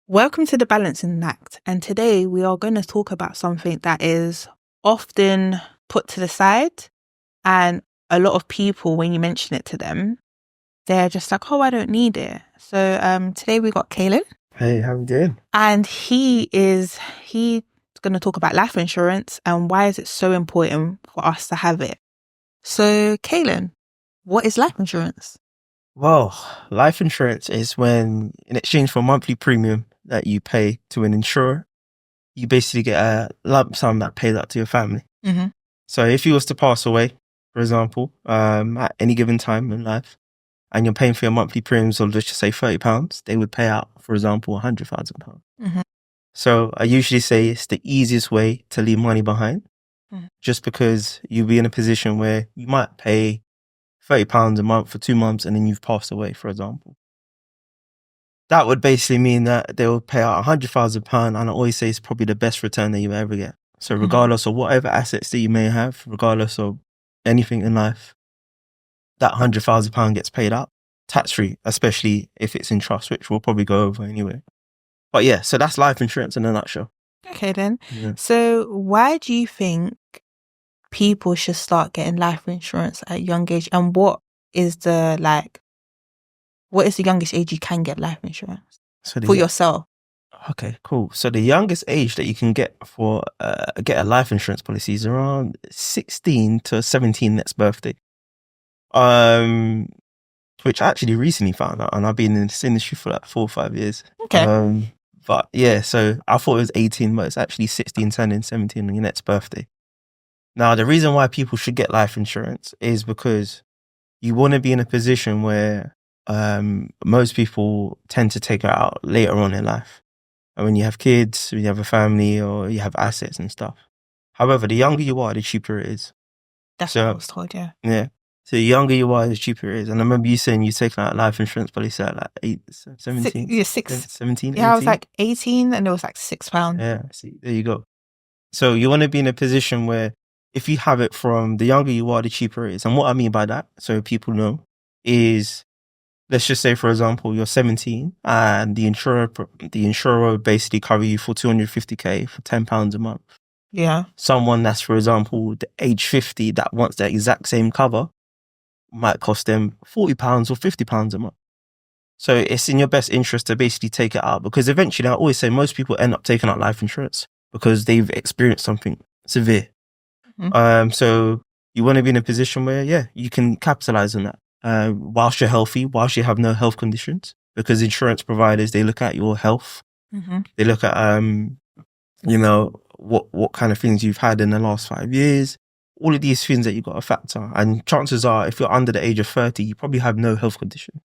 Welcome to the Balancing Act, and today we are going to talk about something that is often put to the side, and a lot of people, when you mention it to them, they're just like, oh, I don't need it. So today we got Kalen, Hey, how you doing? and he's going to talk about life insurance and why is it so important for us to have it. So Kalen, what is life insurance? Well, life insurance is when, in exchange for a monthly premium that you pay to an insurer, you basically get a lump sum that pays out to your family. Mm-hmm. So if you was to pass away, for example, at any given time in life, and you're paying for your monthly premiums of, let's just say, £30, they would pay out, for example, £100,000. Mm-hmm. So I usually say it's the easiest way to leave money behind, just because you'll be in a position where you might pay £30 a month for 2 months and then you've passed away, for example. That would basically mean that they will pay out £100,000, and I always say it's probably the best return that you ever get. So regardless of whatever assets that you may have, regardless of anything in life, that £100,000 gets paid out tax-free, especially if it's in trust, which we'll probably go over anyway. But yeah, so that's life insurance in a nutshell. Okay then. Yeah. So why do you think people should start getting life insurance at a young age, and what is the youngest age you can get life insurance for yourself? Okay, cool. So the youngest age that you can get for get a life insurance policy is around 16 to 17 next birthday. Which I actually recently found out, and I've been in this industry for like 4 or 5 years. Okay. But yeah, so I thought it was 18, but it's actually 16 turning 17 on your next birthday. Now, the reason why people should get life insurance is because you want to be in a position where most people tend to take it out later on in life. And when you have kids, when you have a family, or you have assets and stuff. However, the younger you are, the cheaper it is. That's what I was told, yeah. Yeah. So the younger you are, the cheaper it is. And I remember you saying you've taken out a life insurance policy at like 17? 17, Yeah, 18? I was like 18 and it was like £6. Yeah, see, there you go. So you want to be in a position where if you have it from the younger you are, the cheaper it is. And what I mean by that, so people know, is let's just say, for example, you're 17 and the insurer basically cover you for 250k for £10 a month. Yeah. Someone that's, for example, the age 50 that wants the exact same cover might cost them £40 or £50 a month. So it's in your best interest to basically take it out, because eventually, I always say, most people end up taking out life insurance because they've experienced something severe. So you want to be in a position where, yeah, you can capitalize on that. Whilst you're healthy, whilst you have no health conditions, because insurance providers, they look at your health. They look at, what kind of things you've had in the last 5 years, all of these things that you've got to factor. And chances are, if you're under the age of 30, you probably have no health condition.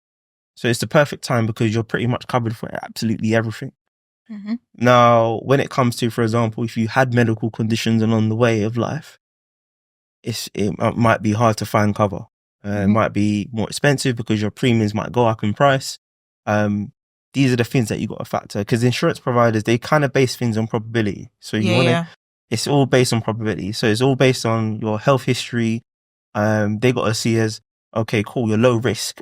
So it's the perfect time because you're pretty much covered for absolutely everything. Now, when it comes to, for example, if you had medical conditions along the way of life, it might be hard to find cover. It might be more expensive because your premiums might go up in price. These are the things that you got to factor, because insurance providers, they kind of base things on probability. So it's all based on probability. So it's all based on your health history. They got to see as, okay, cool, you're low risk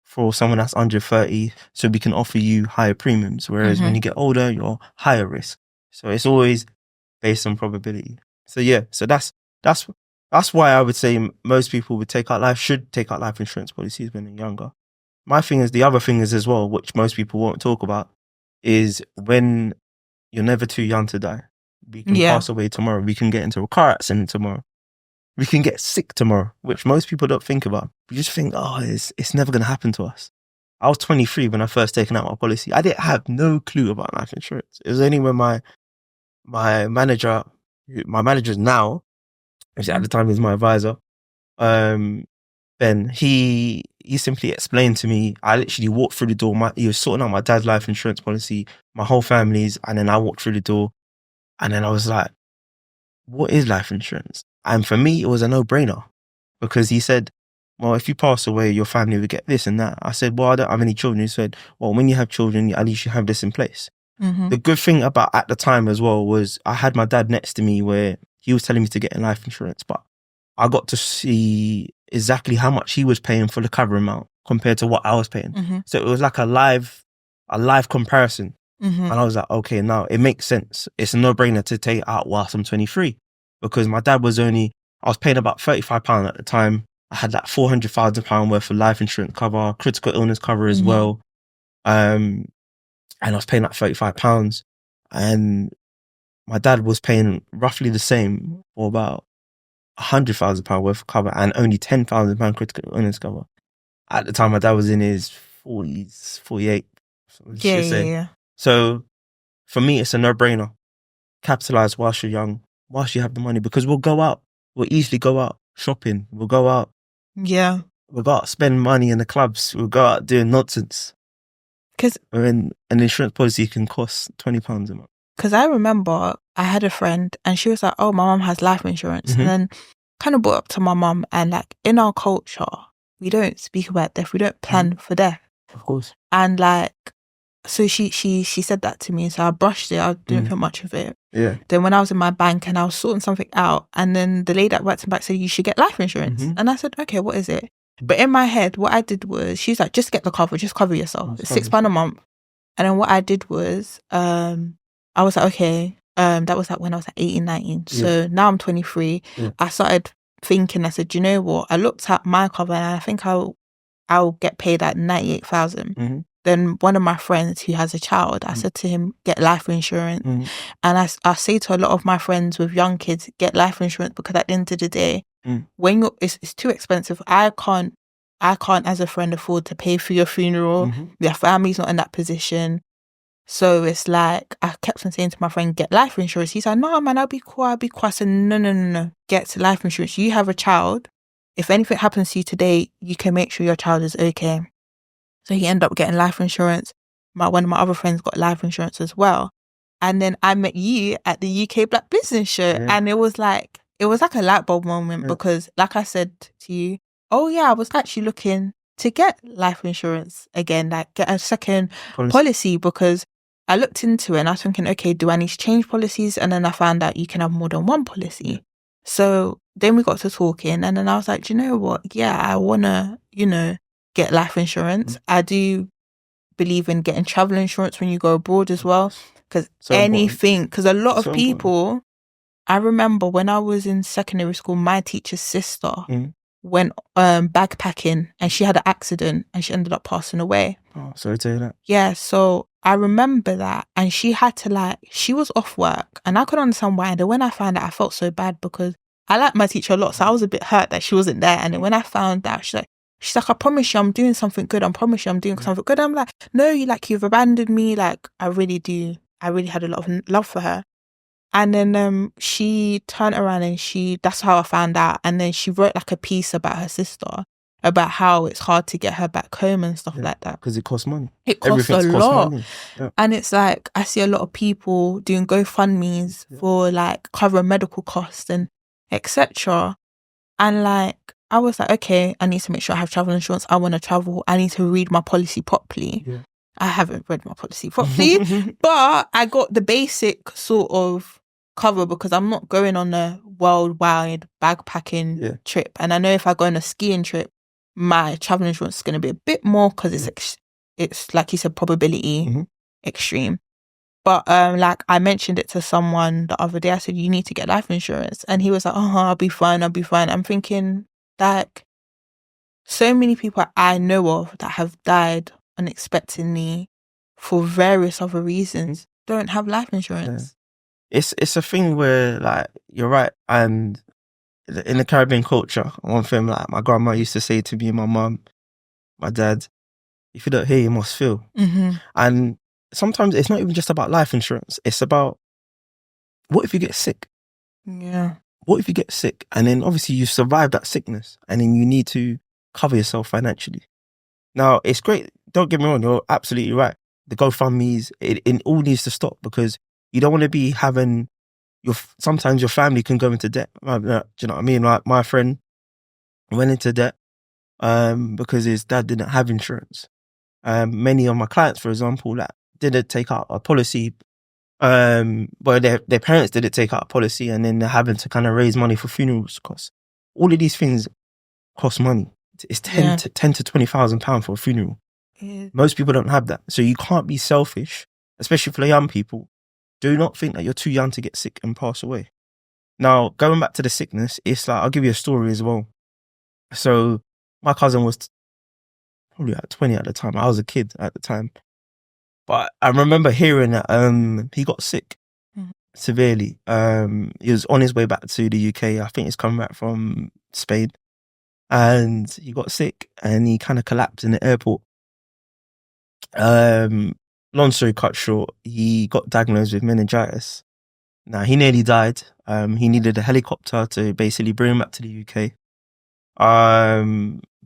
for someone that's under 30, so we can offer you higher premiums. Whereas when you get older, you're higher risk. So it's always based on probability. So yeah, so that's why I would say most people should take out life insurance policies when they're younger. My thing is, the other thing is as well, which most people won't talk about, is when you're never too young to die. We can pass away tomorrow. We can get into a car accident tomorrow. We can get sick tomorrow, which most people don't think about. We just think, oh, it's never going to happen to us. I was 23 when I first taken out my policy. I didn't have no clue about life insurance. It was only when my manager now, which at the time is my advisor, Ben, he simply explained to me. I literally walked through the door. He was sorting out my dad's life insurance policy, my whole family's, and then I walked through the door, and then I was like, what is life insurance? And for me, it was a no-brainer, because he said, well, if you pass away, your family would get this and that. I said, well, I don't have any children. He said, well, when you have children, at least you have this in place. The good thing about at the time as well was I had my dad next to me, where he was telling me to get in life insurance, but I got to see exactly how much he was paying for the cover amount compared to what I was paying. So it was like a live comparison. Mm-hmm. And I was like, okay, now it makes sense. It's a no-brainer to take it out whilst I'm 23, because my dad was I was paying about £35 at the time. I had like £400,000 worth of life insurance cover, critical illness cover as Mhm. well. And I was paying like £35, and my dad was paying roughly the same for about £100,000 worth of cover and only £10,000 critical illness cover. At the time, my dad was in his 40s, 48. Yeah, yeah, yeah. So for me, it's a no-brainer. Capitalize whilst you're young, whilst you have the money, because we'll go out. We'll easily go out shopping. We'll go out. Yeah. We'll go out spend money in the clubs. We'll go out doing nonsense. Because When an insurance policy can cost £20 a month. I remember I had a friend and she was like, oh, my mum has life insurance. Mhm. And then kind of brought up to my mum, and like in our culture, we don't speak about death. We don't plan for death. Of course. And like, so she said that to me. So I brushed it. I didn't think much of it. Yeah. Then when I was in my bank and I was sorting something out, and then the lady that worked in the back said, you should get life insurance. Mhm. And I said, okay, what is it? But in my head, what I did was, she's like, just get the cover, just cover yourself. It's £6 a month. And then what I did was, I was like, okay, that was like when I was like 18, 19. So now I'm 23. Yeah. I started thinking, I said, you know what? I looked at my cover and I think I'll get paid at 98,000. Mm-hmm. Then one of my friends who has a child, I said to him, get life insurance. Mm-hmm. And I say to a lot of my friends with young kids, get life insurance, because at the end of the day, when it's too expensive. I can't as a friend afford to pay for your funeral. Your family's not in that position. So it's like, I kept on saying to my friend, get life insurance. He's like, no, man, I'll be cool. I said, no. Get life insurance. You have a child. If anything happens to you today, you can make sure your child is okay. So he ended up getting life insurance. One of my other friends got life insurance as well. And then I met you at the UK Black Business Show. Yeah. And it was like a light bulb moment, because like I said to you, oh yeah, I was actually looking to get life insurance again, like get a second policy, because I looked into it and I was thinking, okay, do I need to change policies? And then I found out you can have more than one policy. Yeah. So then we got to talking, and then I was like, do you know what? Yeah, I want to, get life insurance. I do believe in getting travel insurance when you go abroad as well, because because a lot of people, I remember when I was in secondary school, my teacher's sister went backpacking and she had an accident and she ended up passing away. Oh, sorry to hear that. Yeah, so I remember that, and she had to she was off work, and I could understand why. And then when I found out, I felt so bad, because I like my teacher a lot, so I was a bit hurt that she wasn't there. And then when I found out, she's like, I promise you I'm doing something good. I promise you I'm doing something good. I'm like, no, you've abandoned me. Like, I really do. I really had a lot of love for her. And then she turned around and that's how I found out. And then she wrote like a piece about her sister, about how it's hard to get her back home and stuff like that. Because it costs money. It costs a lot. Yeah. And it's like, I see a lot of people doing GoFundMes for like covering medical costs and etc. And like, I was like, okay, I need to make sure I have travel insurance. I want to travel. I need to read my policy properly. Yeah. I haven't read my policy properly, but I got the basic sort of cover, because I'm not going on a worldwide backpacking trip. And I know if I go on a skiing trip, my travel insurance is going to be a bit more, because it's like you said, probability extreme. But like I mentioned it to someone the other day. I said, you need to get life insurance. And he was like, I'll be fine. I'm thinking, like, so many people I know of that have died unexpectedly for various other reasons don't have life insurance. Yeah. It's a thing where, like, you're right. And in the Caribbean culture, one thing, like, my grandma used to say to me, my mum, my dad, if you don't hear, you must feel. And sometimes it's not even just about life insurance. It's about, what if you get sick? Yeah. What if you get sick? And then obviously you survive that sickness, and then you need to cover yourself financially. Now, it's great. Don't get me wrong. You're absolutely right. The GoFundMes, it all needs to stop, because you don't want to be having sometimes your family can go into debt. Do you know what I mean? Like, my friend went into debt because his dad didn't have insurance. Many of my clients, for example, that didn't take out a policy, but their parents didn't take out a policy, and then they're having to kind of raise money for funerals costs. All of these things cost money. It's £10,000 to £20,000 for a funeral. Yeah. Most people don't have that. So you can't be selfish, especially for the young people, do not think that you're too young to get sick and pass away. Now, going back to the sickness, it's like, I'll give you a story as well. So my cousin was probably like 20 at the time. I was a kid at the time. But I remember hearing that he got sick severely. He was on his way back to the UK. I think he's coming back from Spain. And he got sick and he kind of collapsed in the airport. Long story cut short, he got diagnosed with meningitis. Now, he nearly died. He needed a helicopter to basically bring him back to the UK.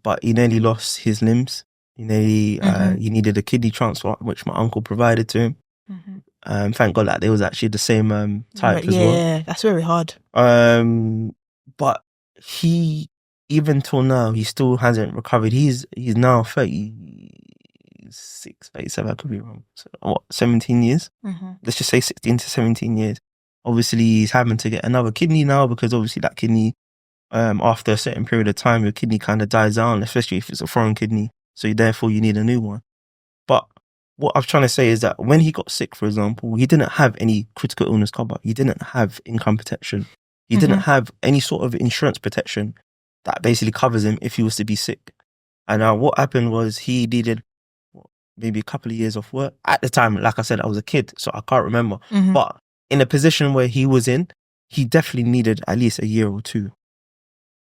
But he nearly lost his limbs. He needed a kidney transplant, which my uncle provided to him. Thank God that they was actually the same type as well. Yeah, that's very hard. But he, even till now, he still hasn't recovered. He's now 36, 37, I could be wrong. So, 17 years? Let's just say 16 to 17 years. Obviously, he's having to get another kidney now because obviously that kidney, after a certain period of time, your kidney kind of dies down, especially if it's a foreign kidney. So therefore, you need a new one. But what I'm trying to say is that when he got sick, for example, he didn't have any critical illness cover. He didn't have income protection. He didn't have any sort of insurance protection that basically covers him if he was to be sick. And what happened was he needed maybe a couple of years off work. At the time, like I said, I was a kid, so I can't remember. But in a position where he was in, he definitely needed at least a year or two.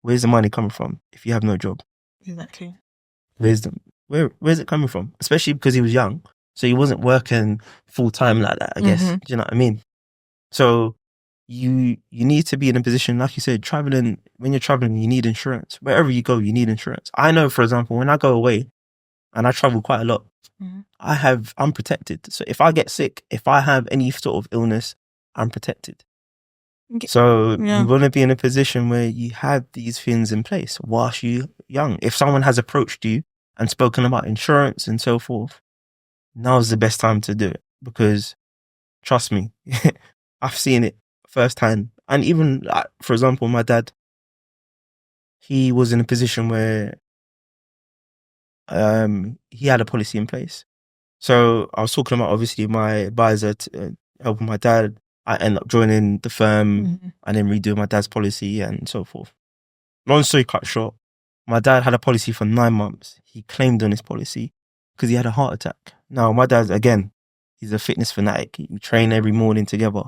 Where's the money coming from if you have no job? Exactly. Where's it coming from? Especially because he was young, so he wasn't working full time like that, I guess. Do you know what I mean? So you need to be in a position, like you said, traveling. When you're traveling, you need insurance. Wherever you go, you need insurance. I know, for example, when I go away, and I travel quite a lot, I'm protected. So if I get sick, if I have any sort of illness, I'm protected. So you want to be in a position where you have these things in place whilst you're young. If someone has approached you and spoken about insurance and so forth, now's the best time to do it, because trust me, I've seen it firsthand. And even, like, for example, my dad, he was in a position where he had a policy in place. So I was talking about, obviously, my advisor helping my dad. I ended up joining the firm and then redoing my dad's policy and so forth. Long story cut short, my dad had a policy for 9 months. He claimed on his policy because he had a heart attack. Now, my dad, again, he's a fitness fanatic. We train every morning together.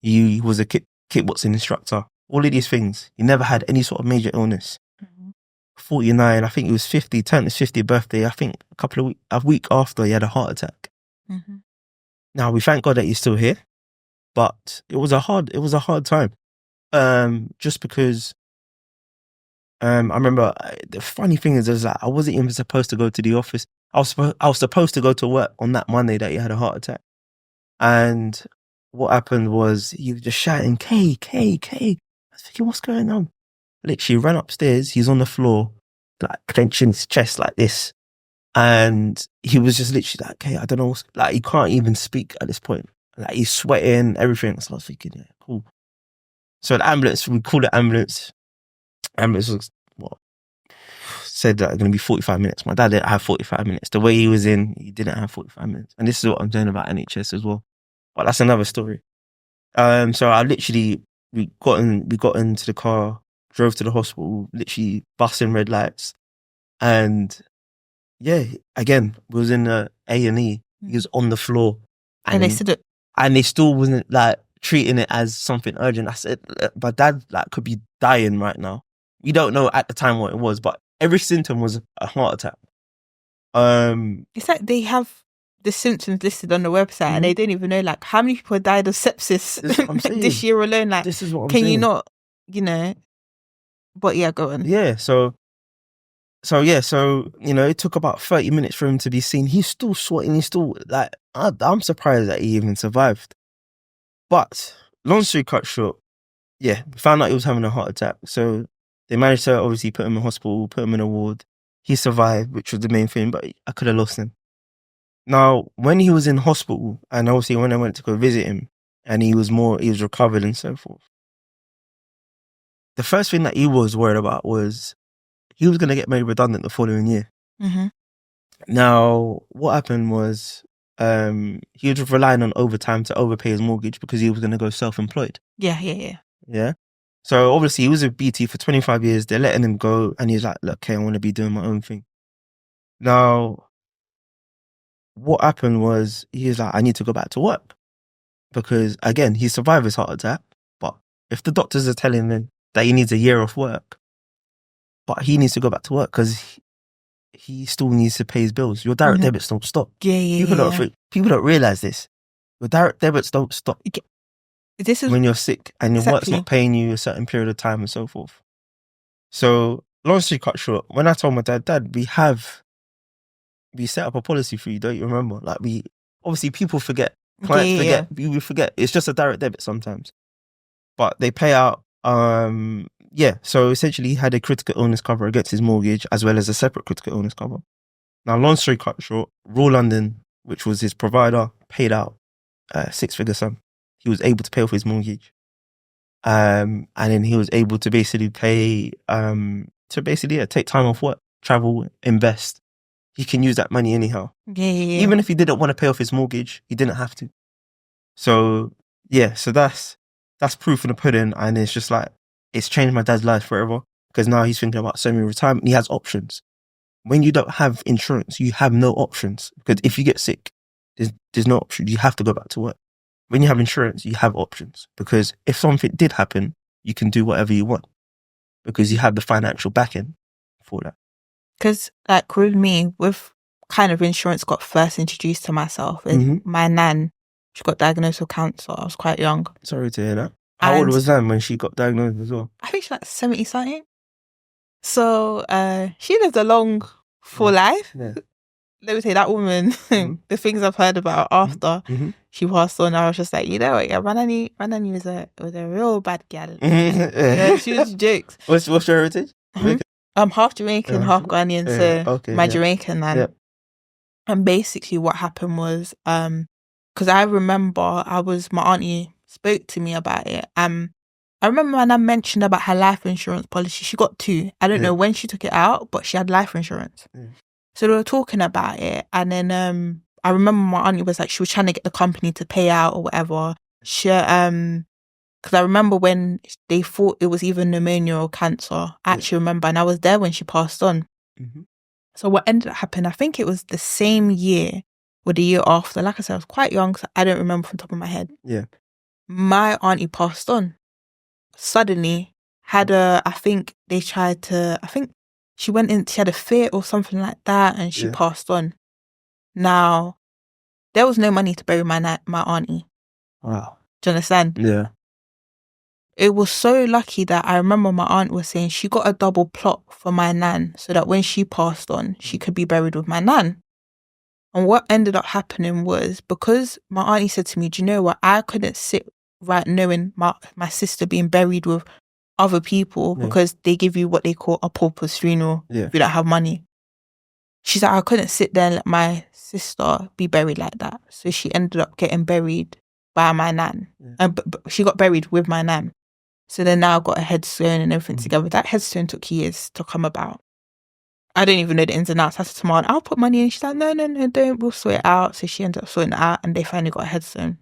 He was a kickboxing instructor. All of these things. He never had any sort of major illness. 49, I think he was 50, turned his 50th birthday. I think a week after, he had a heart attack. Now, we thank God that he's still here. But it was a hard time. Just because I remember the funny thing is like I wasn't even supposed to go to the office. I was supposed to go to work on that Monday that he had a heart attack. And what happened was he was just shouting, K. I was thinking, what's going on? Literally ran upstairs, he's on the floor, like clenching his chest like this. And he was just literally like, K, I don't know, like he can't even speak at this point. Like he's sweating, everything. So I was thinking, yeah, cool. So the ambulance, we called it ambulance. Ambulance was, said that it's going to be 45 minutes. My dad didn't have 45 minutes. The way he was in, he didn't have 45 minutes. And this is what I'm saying about NHS as well. But that's another story. So I literally, we got into the car, drove to the hospital, literally busting red lights. And yeah, again, we was in the A&E. He was on the floor. And they said it. And they still wasn't like treating it as something urgent. I said, my dad like could be dying right now. We don't know at the time what it was, but every symptom was a heart attack. It's like they have the symptoms listed on the website and they don't even know like how many people died of sepsis this year alone. Like, this is what I'm saying. You not, but yeah, go on. Yeah, so it took about 30 minutes for him to be seen. He's still sweating. He's still like, I'm surprised that he even survived. But long story cut short, yeah, found out he was having a heart attack. So they managed to obviously put him in hospital, put him in a ward. He survived, which was the main thing, but I could have lost him. Now, when he was in hospital, and obviously when I went to go visit him, and he was recovered and so forth, the first thing that he was worried about was he was going to get made redundant the following year. Now, what happened was he was relying on overtime to overpay his mortgage because he was going to go self-employed. Yeah. So obviously he was with BT for 25 years. They're letting him go, and he's like, "Look, okay, I want to be doing my own thing." Now, what happened was he was like, "I need to go back to work," because again, he survived his heart attack. But if the doctors are telling him that he needs a year off work, but he needs to go back to work because he still needs to pay his bills. Your direct debits don't stop. People don't realize this. Your direct debits don't stop This is when you're sick and your work's not paying you a certain period of time and so forth. So, long story cut short, when I told my dad, we set up a policy for you, don't you remember? Like, obviously people forget, clients forget, we forget. It's just a direct debit sometimes. But they pay out, so essentially he had a critical illness cover against his mortgage as well as a separate critical illness cover. Now, long story cut short, Royal London, which was his provider, paid out a six-figure sum. He was able to pay off his mortgage. And then he was able to basically take time off work, travel, invest. He can use that money anyhow. Even if he didn't want to pay off his mortgage, he didn't have to. So that's proof in the pudding, and it's just like, it's changed my dad's life forever, because now he's thinking about semi-retirement. He has options. When you don't have insurance, you have no options, because if you get sick, there's no option. You have to go back to work. When you have insurance, you have options, because if something did happen, you can do whatever you want because you have the financial backing for that. Because like with me, with kind of insurance got first introduced to myself, is my nan, she got diagnosed with cancer. I was quite young. Sorry to hear that. How old was Nan when she got diagnosed as well? I think she's like 70 something. So she lived a long, full life. Yeah. Let me say, that woman, the things I've heard about after she passed on, I was just like, you know what, my nanny was a real bad gal. Yeah, she was jokes. What's your heritage? I'm half Jamaican, half Ghanaian, Jamaican nan. Yeah. And basically what happened was, because I remember my auntie spoke to me about it. I remember when I mentioned about her life insurance policy, she got 2. I don't know when she took it out, but she had life insurance. So they were talking about it, and then I remember my auntie was like, she was trying to get the company to pay out or whatever. She because I remember when they thought it was either pneumonia or cancer. I actually remember, and I was there when she passed on. So what ended up happening, I think it was the same year or the year after. Like I said, I was quite young, so I don't remember from the top of my head. Yeah. My auntie passed on. Suddenly, I think she went in, she had a fit or something like that, and she passed on. Now, there was no money to bury my auntie. Wow. Do you understand? Yeah. It was so lucky that I remember my aunt was saying she got a double plot for my nan so that when she passed on, she could be buried with my nan. And what ended up happening was, because my auntie said to me, do you know what, I couldn't sit right knowing my sister being buried with other people because they give you what they call a pauper's funeral if you don't have money. She's like, I couldn't sit there and let my sister be buried like that. So she ended up getting buried by my nan. But she got buried with my nan. So then now I got a headstone and everything together. That headstone took years to come about. I don't even know the ins and outs. I said to my aunt, I'll put money in. She's like, no, don't. We'll sort it out. So she ended up sorting it out, and they finally got a headstone.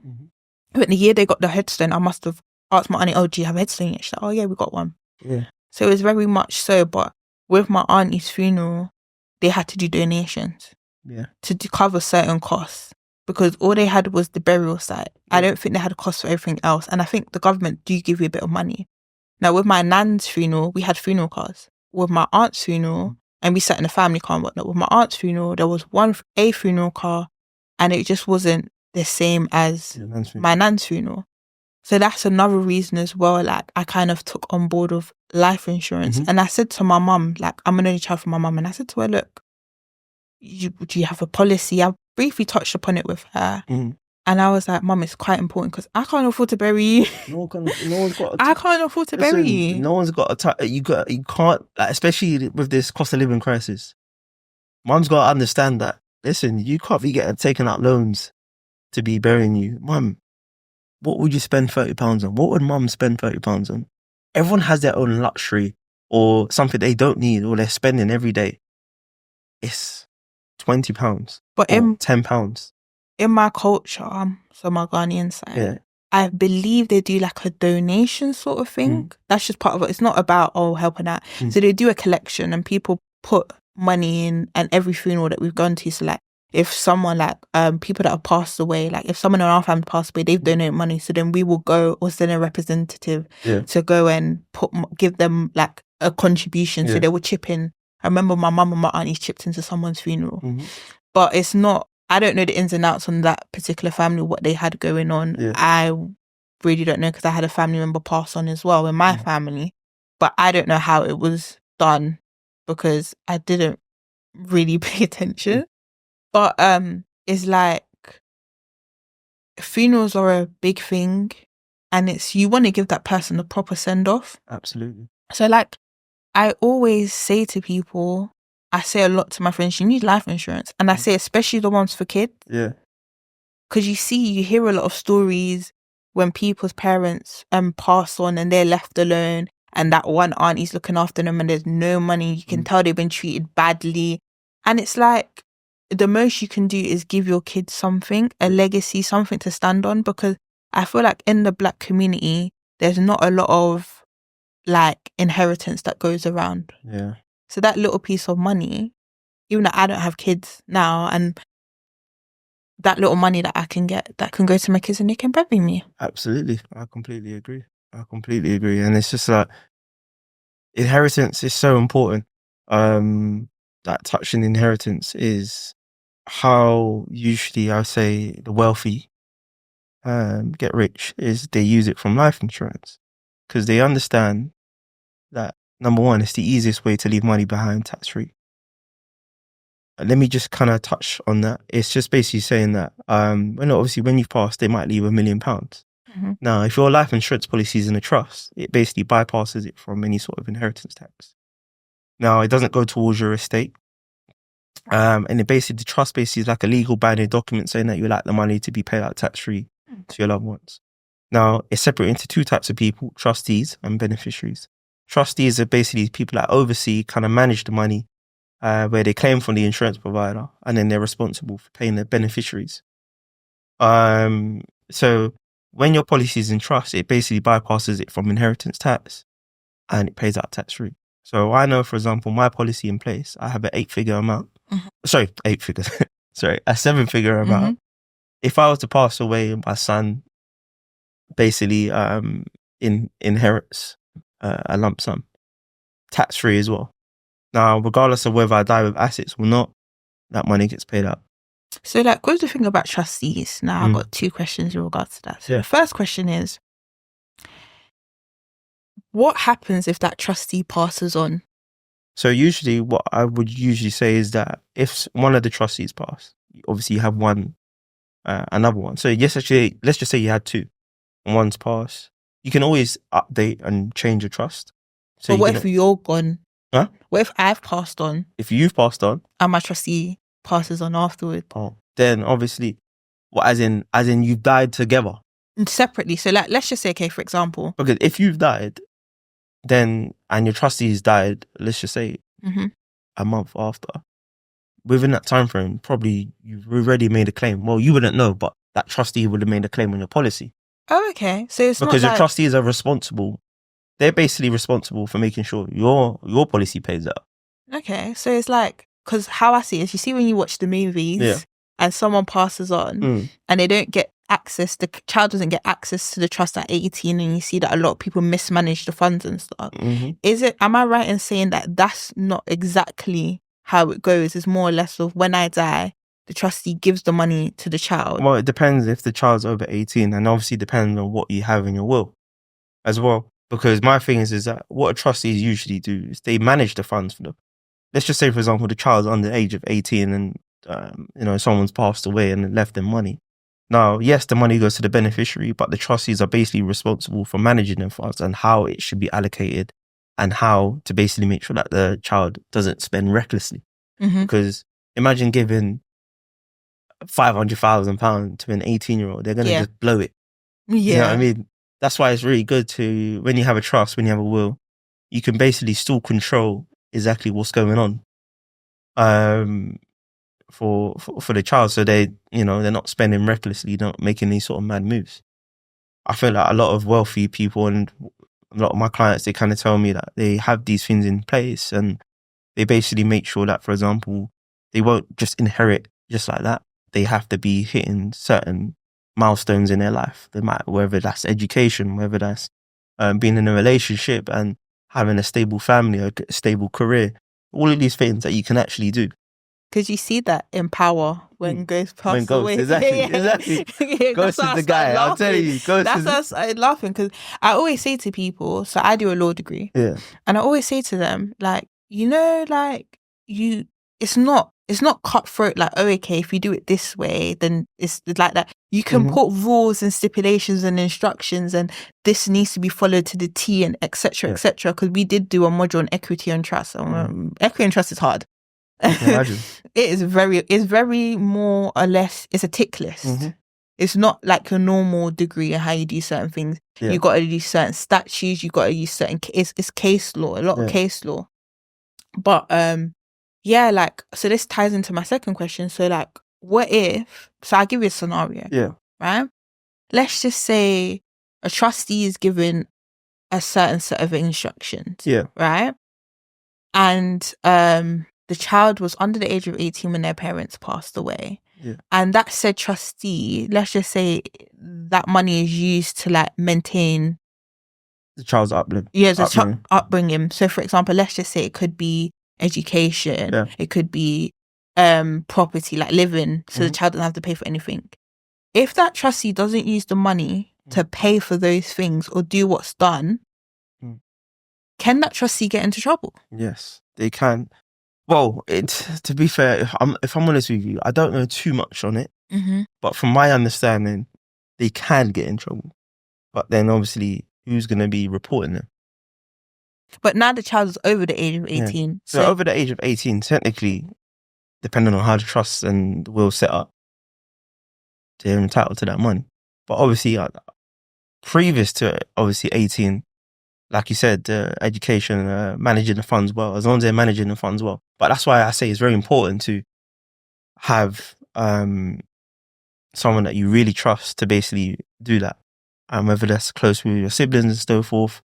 But the year they got the headstone, I must have asked my auntie, oh, do you have a headstone yet? She's like, oh yeah, we got one. Yeah. So it was very much so, but with my auntie's funeral, they had to do donations to cover certain costs, because all they had was the burial site. I don't think they had a cost for everything else. And I think the government do give you a bit of money. Now, with my nan's funeral, we had funeral cars. With my aunt's funeral, and we sat in a family car and whatnot. With my aunt's funeral, there was a funeral car, and it just wasn't the same as my nan's funeral. So that's another reason as well, like, I kind of took on board of life insurance. And I said to my mum, like, I'm an only child for my mum, and I said to her, look, do you have a policy? I briefly touched upon it with her. And I was like, Mum, it's quite important because I can't afford to bury you. I can't afford to bury you. No one's got you can't, like, especially with this cost of living crisis. Mum's got to understand that, listen, you can't be taking out loans to be burying you. Mum, what would you spend £30 on? What would Mum spend £30 on? Everyone has their own luxury or something they don't need or they're spending every day. It's £20 or £10. in my culture, so my Ghanaian side, Yeah. I believe they do like a donation sort of thing. That's just part of it. It's not about, helping out. So they do a collection and people put money in, and every funeral that we've gone to, so like if someone like people that have passed away, like if someone in our family passed away, they've donated money, so then we will go or send a representative to go and give them like a contribution. So they will chip in. I remember my mum and my aunties chipped into someone's funeral, but it's not, I don't know the ins and outs on that particular family, what they had going on. I really don't know, because I had a family member pass on as well in my family, but I don't know how it was done because I didn't really pay attention. But it's like funerals are a big thing, and it's, you want to give that person a proper send off. Absolutely. So like I always say to people, I say a lot to my friends, you need life insurance. And I say especially the ones for kids. Yeah. Because you hear a lot of stories when people's parents pass on and they're left alone, and that one auntie's looking after them and there's no money. You can tell they've been treated badly. And it's like, the most you can do is give your kids something, a legacy, something to stand on. Because I feel like in the Black community, there's not a lot of like inheritance that goes around. Yeah. So that little piece of money, even though I don't have kids now, and that little money that I can get, that can go to my kids and they can bury me. Absolutely. I completely agree. And it's just like, inheritance is so important. That touching inheritance is how usually I say the wealthy get rich, is they use it from life insurance, because they understand that, number one, it's the easiest way to leave money behind tax-free. Let me just kind of touch on that. It's just basically saying that when you've passed, they might leave £1 million. Now, if your life insurance policy is in a trust, it basically bypasses it from any sort of inheritance tax. Now, it doesn't go towards your estate. And the trust basically is like a legal binding document saying that you like the money to be paid out tax-free to your loved ones. Now, it's separated into two types of people, trustees and beneficiaries. Trustees are basically people that oversee, kind of manage the money, where they claim from the insurance provider, and then they're responsible for paying the beneficiaries. So when your policy is in trust, it basically bypasses it from inheritance tax, and it pays out tax-free. So I know, for example, my policy in place, I have an 8-figure amount. Sorry, 8 figures. Sorry, a 7-figure amount. If I was to pass away, my son basically inherits a lump sum, tax-free as well. Now, regardless of whether I die with assets or not, that money gets paid out. So like, what's the thing about trustees? Now I've got 2 questions in regards to that. So the first question is, what happens if that trustee passes on? So usually what I would usually say is that if one of the trustees pass, obviously you have another one. So yes, actually, let's just say you had 2. One's passed. You can always update and change your trust. So but what if you're gone? Huh? What if I've passed on? If you've passed on and my trustee passes on afterward? Oh, then obviously, as in you've died together. Separately. So like, let's just say, okay, for example. Because if you've died, then, and your trustees died, let's just say a month after, within that time frame, probably you've already made a claim. Well, you wouldn't know, but that trustee would have made a claim on your policy. Oh, okay. So it's because not your trustees are responsible. They're basically responsible for making sure your policy pays out. Okay, so it's like, because how I see it is, you see when you watch the movies and someone passes on and they don't get access, the child doesn't get access to the trust at 18, and you see that a lot of people mismanage the funds and stuff. Am I right in saying that that's not exactly how it goes? It's more or less of, when I die, the trustee gives the money to the child? Well, it depends if the child's over 18, and obviously depends on what you have in your will as well. Because my thing is that what trustees usually do is they manage the funds for them. Let's just say, for example, the child's under the age of 18 and, someone's passed away and left them money. Now, yes, the money goes to the beneficiary, but the trustees are basically responsible for managing the funds and how it should be allocated and how to basically make sure that the child doesn't spend recklessly. Because imagine giving £500,000 to an 18-year-old, they're going to just blow it. You know what I mean? That's why it's really good to, when you have a trust, when you have a will, you can basically still control exactly what's going on. for the child, so they, you know, they're not spending recklessly, not making these sort of mad moves. I feel like a lot of wealthy people and a lot of my clients, they kind of tell me that they have these things in place, and they basically make sure that, for example, they won't just inherit just like that. They have to be hitting certain milestones in their life. They might, whether that's education, whether that's being in a relationship and having a stable family, a stable career, all of these things that you can actually do. Because you see that in Power when Ghost When passed Ghost, away. exactly. Yeah, Ghost is the guy. I'm telling you, Ghost that's is. why I started laughing, because I always say to people, so I do a law degree, Yeah, and I always say to them, like, you know, like, it's not cutthroat, like, oh, okay, if you do it this way, then it's like that. You can put rules and stipulations and instructions, and this needs to be followed to the T, and etc. etc. Because we did do a module on equity and trust. Equity and trust is hard. I can imagine. It's very more or less, it's a tick list. It's not like a normal degree and how you do certain things. Yeah. You got to do certain statutes. You got to use certain. It's case law, a lot of case law. But yeah, like, so this ties into my second question. So, like, what if? So I'll give you a scenario. Yeah. Right. Let's just say a trustee is given a certain set of instructions. Yeah. Right. And the child was under the age of 18 when their parents passed away. Yeah. And that said trustee, let's just say that money is used to, like, maintain the child's upbringing. Yeah, the upbringing. So, for example, let's just say it could be education. Yeah. It could be property, like living, so the child doesn't have to pay for anything. If that trustee doesn't use the money to pay for those things or do what's done, can that trustee get into trouble? Yes, they can. Well, to be fair, if I'm honest with you, I don't know too much on it. But from my understanding, they can get in trouble. But then obviously, who's going to be reporting them? But now the child is over the age of 18. Yeah. So over the age of 18, technically, depending on how the trust and the will set up, they're entitled to that money. But obviously, previous to obviously 18, like you said, education, managing the funds well, as long as they're managing the funds well. But that's why I say it's very important to have someone that you really trust to basically do that. Whether that's close with your siblings and so forth,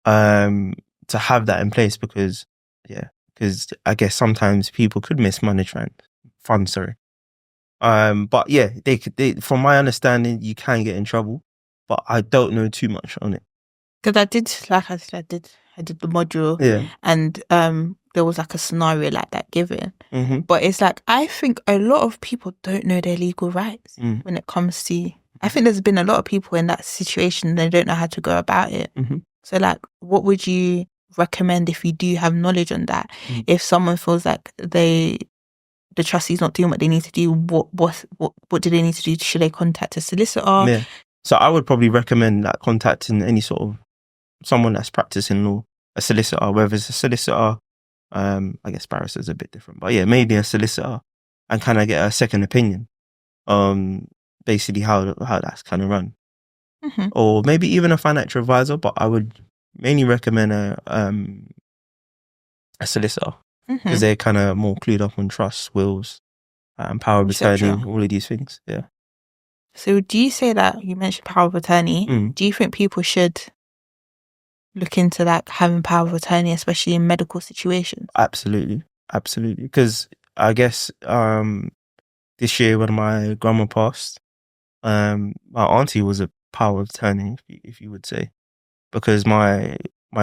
to have that in place, because I guess sometimes people could mismanage funds, sorry. But yeah, they from my understanding, you can get in trouble, but I don't know too much on it. Because I did the module, and there was like a scenario like that given. But it's like, I think a lot of people don't know their legal rights when it comes to. I think there's been a lot of people in that situation, they don't know how to go about it. So, like, what would you recommend if you do have knowledge on that? If someone feels like the trustee's not doing what they need to do, what do they need to do? Should they contact a solicitor? Yeah. So I would probably recommend that contacting any sort of someone that's practicing law, a solicitor, whether it's a solicitor, I guess barrister's a bit different, but yeah, maybe a solicitor, and kind of get a second opinion. Basically how that's kind of run. Or maybe even a financial advisor, but I would mainly recommend a solicitor, because they're kind of more clued up on trusts, wills, power of attorney, all of these things. Yeah. So do you say that, you mentioned power of attorney, do you think people should look into, like, having power of attorney, especially in medical situations? Absolutely. Because I guess this year when my grandma passed, my auntie was a power of attorney, if you would say, because my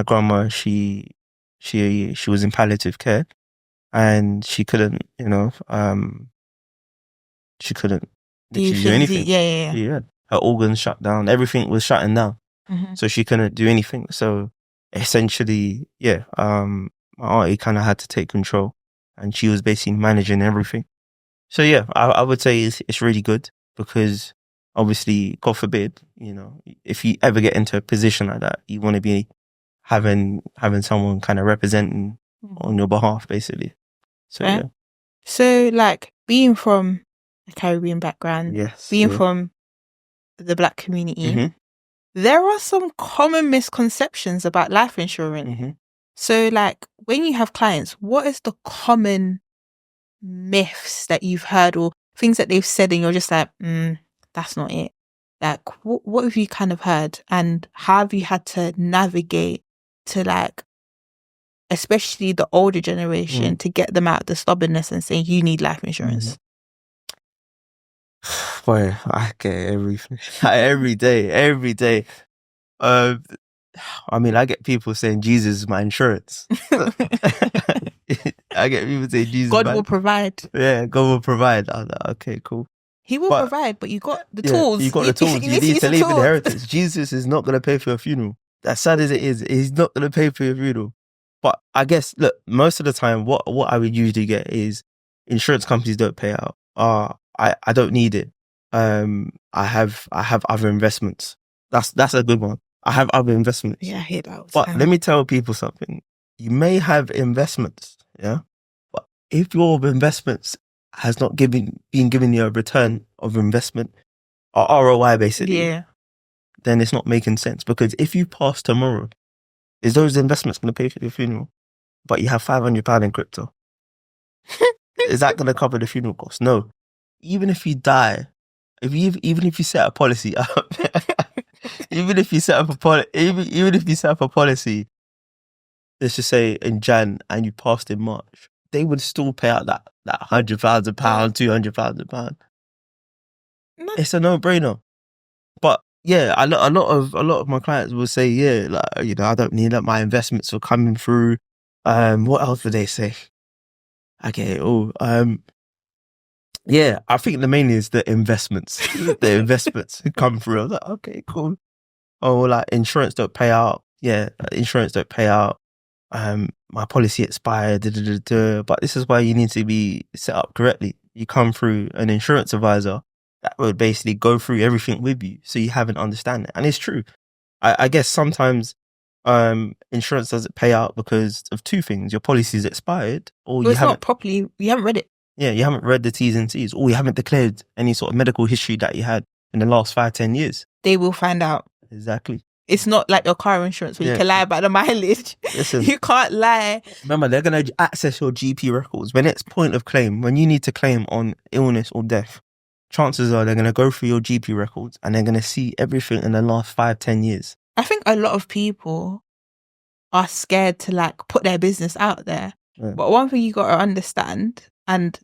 grandma, she was in palliative care, and she couldn't, she couldn't do anything. Yeah. Her organs shut down. Everything was shutting down. So she couldn't do anything. So essentially, my auntie kind of had to take control, and she was basically managing everything. So yeah, I would say it's really good, because obviously, God forbid, if you ever get into a position like that, you want to be having someone kind of representing on your behalf, basically. So yeah. So, like, being from a Caribbean background, being from the Black community, there are some common misconceptions about life insurance. So, like, when you have clients, what is the common myths that you've heard or things that they've said and you're just like, that's not it? Like, what have you kind of heard, and how have you had to navigate to, like, especially the older generation, to get them out of the stubbornness and saying you need life insurance? Boy, I get everything. Every day. I mean, I get people saying Jesus is my insurance. I get people saying Jesus. God will provide. Yeah, God will provide. I was like, okay, cool. He will provide, but you got the tools. You got the tools. You need to leave inheritance. Jesus is not going to pay for your funeral. As sad as it is, he's not going to pay for your funeral. But I guess, look, most of the time, what I would usually get is insurance companies don't pay out. I don't need it. I have other investments. That's a good one. I have other investments. Yeah, I hear that. But let me tell people something. You may have investments, yeah? But if your investments has not been given you a return of investment, or ROI basically, then it's not making sense. Because if you pass tomorrow, is those investments going to pay for your funeral? But you have £500 in crypto. Is that going to cover the funeral costs? No. Even if you die, even if you set a policy up, even if you set up a policy, let's just say in Jan and you passed in March, they would still pay out that £100,000, £200,000. It's a no-brainer. But yeah, a lot of my clients will say, yeah, like, you know, I don't need that. My investments are coming through. What else would they say? Okay, yeah, I think the main is the investments. The investments come through. I was like, okay, cool. Oh, like insurance don't pay out. Yeah, insurance don't pay out. My policy expired. But this is why you need to be set up correctly. You come through an insurance advisor that would basically go through everything with you, so you have an understanding. And it's true. I guess sometimes insurance doesn't pay out because of two things: your policy is expired, or you haven't not properly. You haven't read it. Yeah, you haven't read the T's and C's, or you haven't declared any sort of medical history that you had in the last 5-10 years. They will find out. Exactly. It's not like your car insurance where you can lie about the mileage. Listen, you can't lie. Remember, they're going to access your GP records. When it's point of claim, when you need to claim on illness or death, chances are they're going to go through your GP records and they're going to see everything in the last 5-10 years. I think a lot of people are scared to like put their business out there. Yeah. But one thing you got to understand, and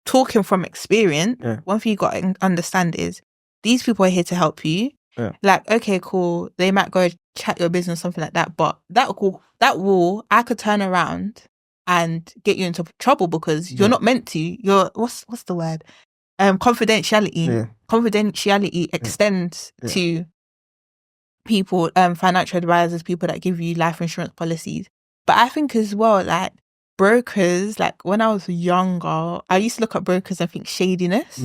talking from experience, one thing you got to understand is these people are here to help you. Yeah. Like, okay, cool. They might go chat your business, something like that. But that will, I could turn around and get you into trouble because you're not meant to. You're, what's the word? Confidentiality. Yeah. Confidentiality extends to people, financial advisors, people that give you life insurance policies. But I think as well, like, brokers, like when I was younger, I used to look at brokers and think shadiness.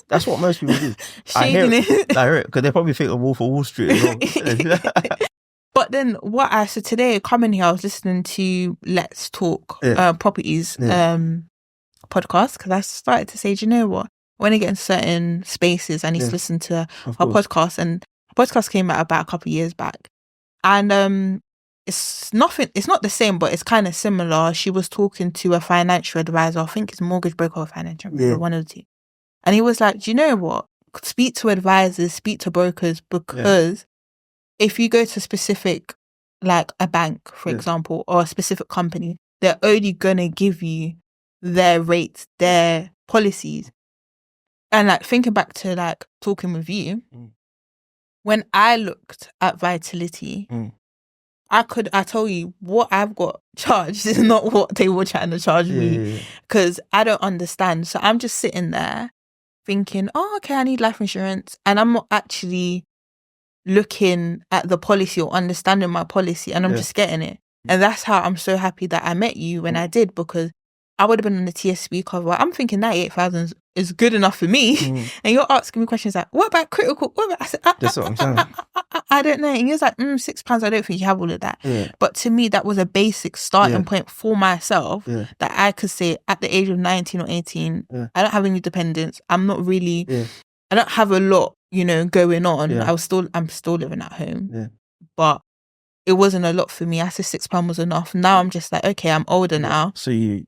That's what most people do. Shadiness. I hear it because they probably think of Wolf of Wall Street as well. But then so today, coming here, I was listening to Let's Talk Properties podcast because I started to say, do you know what? When I get in certain spaces, I need to listen to her podcast. And her podcast came out about a couple of years back. And it's not the same, but it's kind of similar. She was talking to a financial advisor, I think it's a mortgage broker or financial advisor, one of the two. And he was like, do you know what? Speak to advisors, speak to brokers, because if you go to specific, like a bank, for example, or a specific company, they're only going to give you their rates, their policies. And like thinking back to like talking with you, when I looked at Vitality, I told you what I've got charged is not what they were trying to charge me because I don't understand. So I'm just sitting there thinking, oh, okay, I need life insurance. And I'm not actually looking at the policy or understanding my policy, and I'm just getting it. And that's how I'm so happy that I met you when I did, because I would have been on the TSB cover. I'm thinking 98,000 is good enough for me. And you're asking me questions like, what about critical? What about? I said, that's what I'm saying. I don't know. And he was like, £6. I don't think you have all of that. But to me, that was a basic starting point for myself that I could say at the age of 19 or 18, I don't have any dependents. I'm not really, I don't have a lot, going on. I'm still living at home. But it wasn't a lot for me. I said £6 was enough. Now I'm just like, okay, I'm older now. So your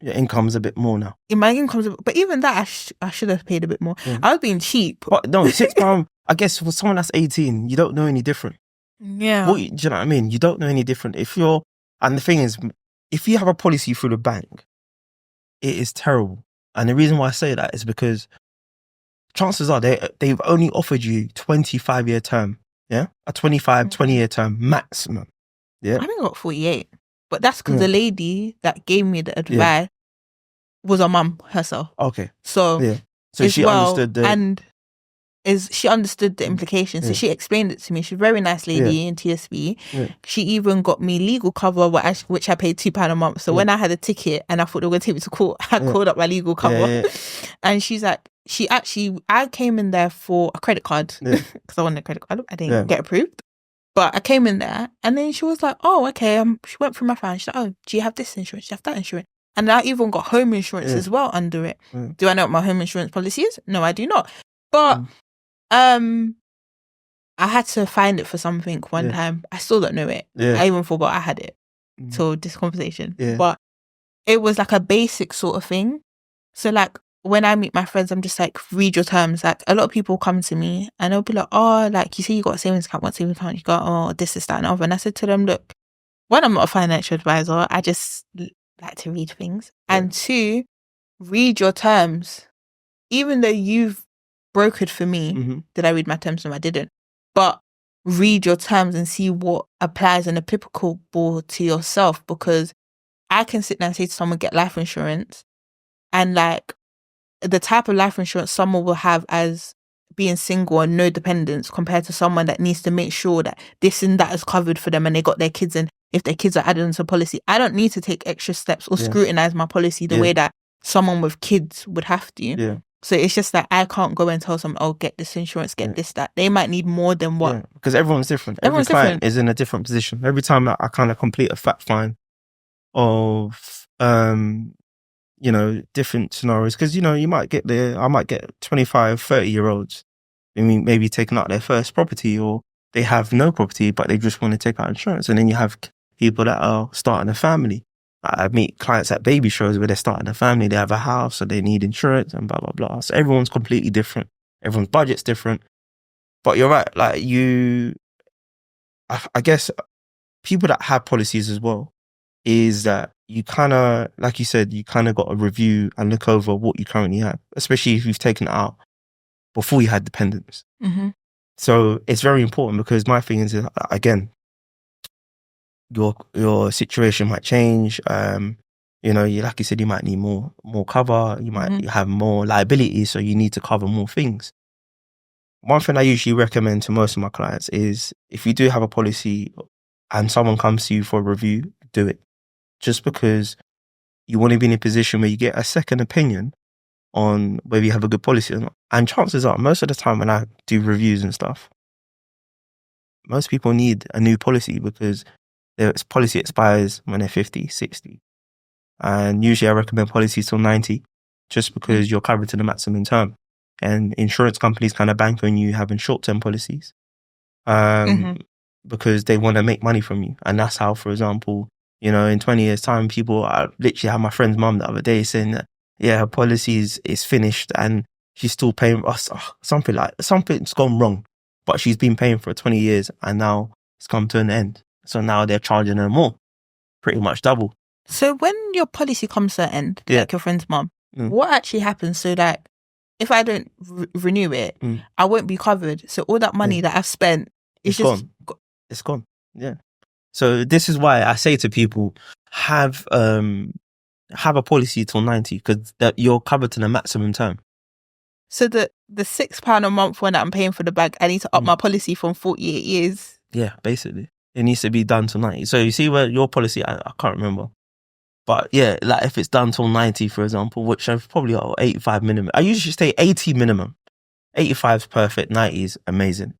income's a bit more now. My income's, but even that, I should have paid a bit more. Yeah. I was being cheap. But no, £6. I guess for someone that's 18, you don't know any different. Yeah. Do you know what I mean? You don't know any different. And the thing is, if you have a policy through the bank, it is terrible. And the reason why I say that is because chances are they've only offered you 25-year term. Yeah, a 20-year term maximum. Yeah, I think I got 48, but that's because the lady that gave me the advice was a mum herself. Okay, so she understood she understood the implications. So she explained it to me. She's a very nice lady in TSB. Yeah. She even got me legal cover, which I paid £2 a month. So when I had a ticket and I thought they were going to take me to court, I called up my legal cover. And she's like, I came in there for a credit card because I wanted a credit card. I didn't get approved. But I came in there and then she was like, oh, okay. She went through my phone. She's like, oh, do you have this insurance? Do you have that insurance? And I even got home insurance as well under it. Do I know what my home insurance policy is? No, I do not. But I had to find it for something one time. I still don't know it. I even forgot I had it till this conversation. But it was like a basic sort of thing. So like when I meet my friends, I'm just like, read your terms. Like a lot of people come to me and they'll be like, oh, like you say you got a savings account, what savings account you got? Oh, this is that and other. And I said to them, look, one, I'm not a financial advisor. I just like to read things. And two, read your terms. Even though you've brokered for me, did I read my terms? No, I didn't. But read your terms and see what applies and applicable to yourself, because I can sit there and say to someone, get life insurance, and like the type of life insurance someone will have as being single and no dependents compared to someone that needs to make sure that this and that is covered for them and they got their kids, and if their kids are added into a policy, I don't need to take extra steps or scrutinize my policy the way that someone with kids would have to. Yeah. So it's just that I can't go and tell someone, oh, get this insurance, get this, that. They might need more than what. Because everyone's different. Every client is in a different position. Every time I kind of complete a fact find of, different scenarios. Because, I might get 25, 30-year-olds, maybe taking out their first property, or they have no property, but they just want to take out insurance. And then you have people that are starting a family. I meet clients at baby shows where they're starting a family, they have a house, so they need insurance and blah, blah, blah. So everyone's completely different. Everyone's budget's different. But you're right, like I guess people that have policies as well, is that you kind of, like you said, you kind of got to review and look over what you currently have, especially if you've taken it out before you had dependents. Mm-hmm. So it's very important, because my thing is, again, your situation might change. Like you said, you might need more cover. You might have more liabilities, so you need to cover more things. One thing I usually recommend to most of my clients is, if you do have a policy and someone comes to you for a review, do it. Just because you want to be in a position where you get a second opinion on whether you have a good policy or not. And chances are, most of the time when I do reviews and stuff, most people need a new policy because their policy expires when they're 50, 60. And usually I recommend policies till 90, just because you're covered to the maximum term. And insurance companies kind of bank on you having short-term policies because they want to make money from you. And that's how, for example, in 20 years' time, I literally had my friend's mum the other day saying that, her policy is finished and she's still paying us something's gone wrong, but she's been paying for 20 years and now it's come to an end. So now they're charging her more, pretty much double. So when your policy comes to an end, like your friend's mum, what actually happens so that if I don't renew it, I won't be covered? So all that money that I've spent is just gone. It's gone. Yeah. So this is why I say to people, have a policy till 90, because that you're covered to the maximum term. So the £6 a month one that I'm paying for the bag, I need to up my policy from 48 years. Yeah, basically. It needs to be done till 90. So you see where your policy, I can't remember. But yeah, like if it's done till 90, for example, which I've probably got 85 minimum. I usually say 80 minimum. 85 is perfect, 90 is amazing.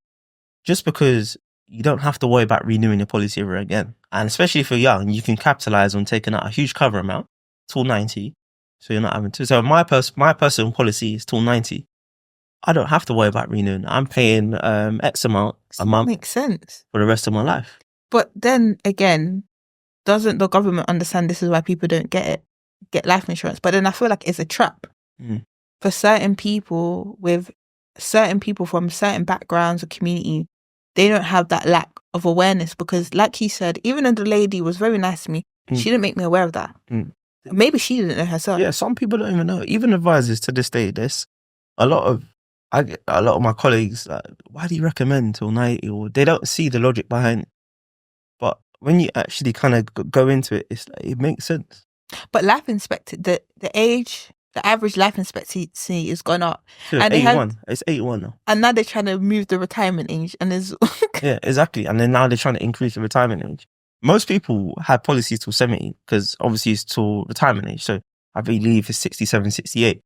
Just because you don't have to worry about renewing your policy ever again. And especially if you're young, you can capitalize on taking out a huge cover amount till 90. So you're not having to. So my personal policy is till 90. I don't have to worry about renewing. I'm paying X amount a month. Makes sense. For the rest of my life. But then again, doesn't the government understand this is why people don't get life insurance? But then I feel like it's a trap for certain people from certain backgrounds or community. They don't have that lack of awareness because, like you said, even though the lady was very nice to me, she didn't make me aware of that. Maybe she didn't know herself. Yeah, some people don't even know. Even advisors to this day, there's a lot of my colleagues, like, why do you recommend till 90? Or they don't see the logic behind it. But when you actually kind of go into it, it's like, it makes sense. But life expectancy, the average life expectancy has gone up. So and 81. It's 81 now. And now they're trying to move the retirement age. And there's yeah, exactly. And then now they're trying to increase the retirement age. Most people have policies till 70 because obviously it's till retirement age. So I believe it's 67, 68.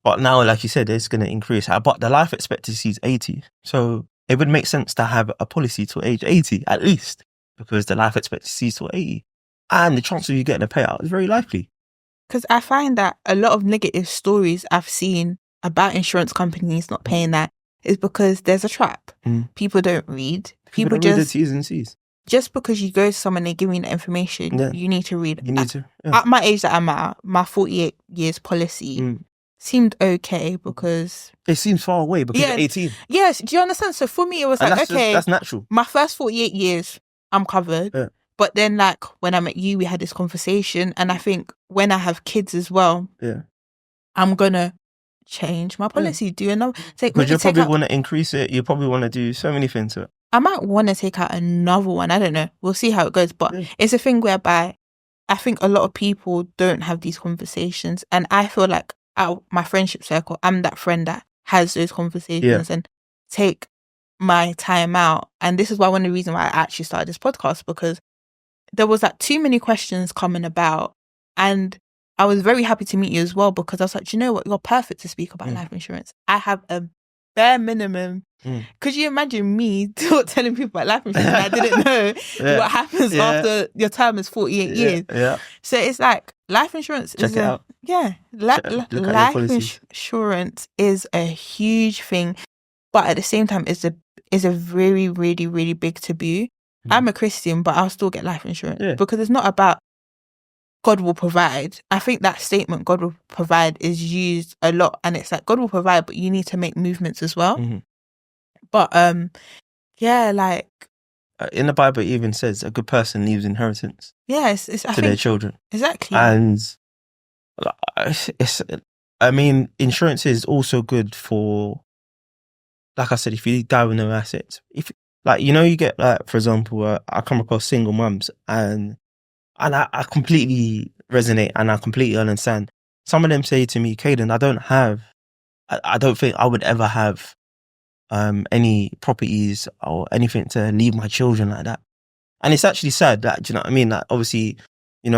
But now, like you said, it's going to increase. But the life expectancy is 80. So it would make sense to have a policy till age 80 at least because the life expectancy is till 80. And the chance of you getting a payout is very likely. Because I find that a lot of negative stories I've seen about insurance companies not paying that is because there's a trap. People don't read. People don't read the T's and C's. Just because you go to someone and give you the information, you need to read. You need to. Yeah. At my age that I'm at, my 48 years policy seemed okay because... It seems far away because you're 18. Yes, do you understand? So for me, it was that's natural. My first 48 years, I'm covered. Yeah. But then, like, when I met you, we had this conversation. And I think when I have kids as well, I'm going to change my policy. Do you know? Because you probably want to increase it. You probably want to do so many things to it. I might want to take out another one. I don't know. We'll see how it goes. But it's a thing whereby I think a lot of people don't have these conversations. And I feel like out my friendship circle, I'm that friend that has those conversations and take my time out. And this is why one of the reasons why I actually started this podcast, because there was like too many questions coming about. And I was very happy to meet you as well because I was like, do you know what? You're perfect to speak about life insurance. I have a bare minimum. Could you imagine me telling people about life insurance? I didn't know what happens after your term is 48 years. Yeah. So it's like life insurance Check is it out. Life insurance is a huge thing, but at the same time, it's a very, really, really big taboo. I'm a Christian, but I'll still get life insurance because it's not about God will provide. I think that statement, God will provide, is used a lot. And it's like, God will provide, but you need to make movements as well. But, like... in the Bible, it even says a good person leaves inheritance to their children. Exactly. And insurance is also good for, like I said, if you die with no assets. If, like, you get, like, for example, I come across single mums and I completely resonate and I completely understand. Some of them say to me, Caden, I don't think I would ever have any properties or anything to leave my children like that. And it's actually sad that, do you know what I mean? Like, obviously,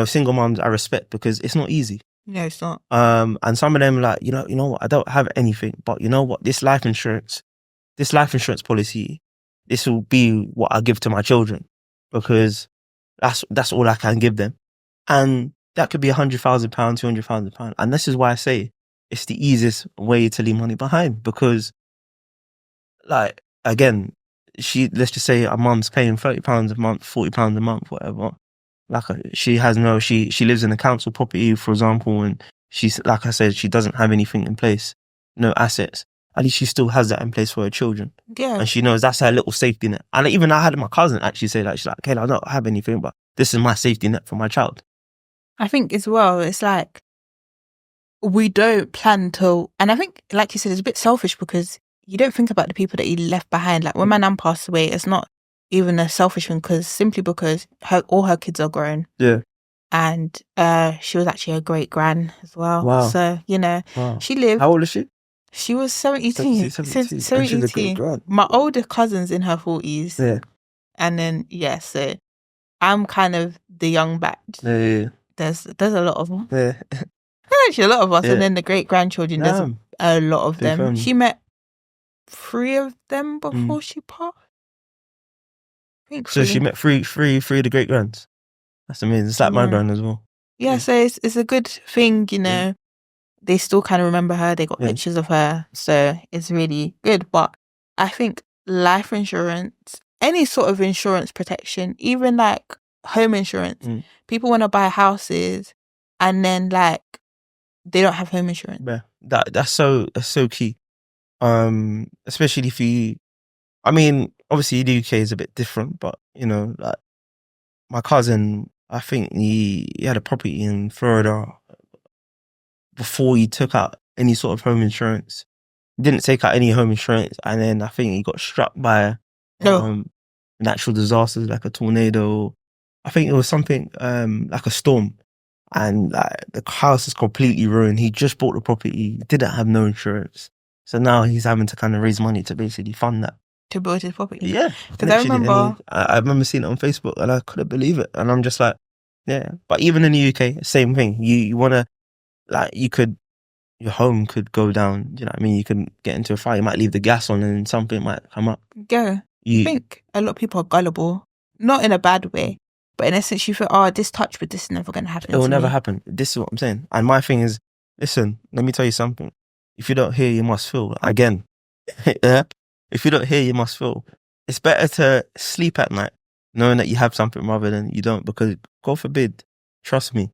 single moms I respect because it's not easy. No, it's not. And some of them like, you know what, I don't have anything, but you know what, this life insurance policy, this will be what I give to my children because that's all I can give them. And that could be £100,000, £200,000. And this is why I say it's the easiest way to leave money behind because, like, again, let's just say a mum's paying £30 a month, £40 a month, whatever. Like, she lives in a council property, for example, and she's, like I said, she doesn't have anything in place, no assets. At least she still has that in place for her children. Yeah. And she knows that's her little safety net. And even I had my cousin actually say that, she's like, okay, I don't have anything, but this is my safety net for my child. I think as well, it's like, we don't plan to, and I think, like you said, it's a bit selfish because you don't think about the people that you left behind. Like when my nan passed away, it's not even a selfish thing simply because all her kids are grown. Yeah. And she was actually a great gran as well. Wow. So, wow. She lived. How old is she? She was 72. 72. My older cousin's in her 40s. Yeah. And then, so I'm kind of the young batch. Yeah. There's a lot of them. Yeah. Actually, a lot of us. Yeah. And then the great-grandchildren, there's a lot of them. Family. She met 3 of them before she passed. I think so she met three of the great-grands. That's amazing. It's like my grand as well. Yeah, so it's a good thing, Yeah. They still kind of remember her. They got pictures of her. So it's really good. But I think life insurance, any sort of insurance protection, even like home insurance. People want to buy houses and then like they don't have home insurance. Yeah, that's so key. Especially if you, I mean, obviously the UK is a bit different, but you know, like my cousin, I think he had a property in Florida before he took out any sort of home insurance. He didn't take out any home insurance, and then I think he got struck by natural disasters like a tornado. I think it was something like a storm, and like the house is completely ruined. He just bought the property, didn't have no insurance, so now he's having to kind of raise money to basically fund that. To build his property. Yeah, because I remember, I remember seeing it on Facebook, and I couldn't believe it. And I'm just like, yeah. But even in the UK, same thing. You want to, like, your home could go down. You know what I mean? You can get into a fire. You might leave the gas on, and something might come up. I think a lot of people are gullible, not in a bad way, but in essence, you feel, oh, this touch with this is never going to happen. It will never happen. This is what I'm saying. And my thing is, listen, let me tell you something. If you don't hear, you must feel. Again, yeah. If you don't hear, you must feel. It's better to sleep at night knowing that you have something rather than you don't, because God forbid, trust me,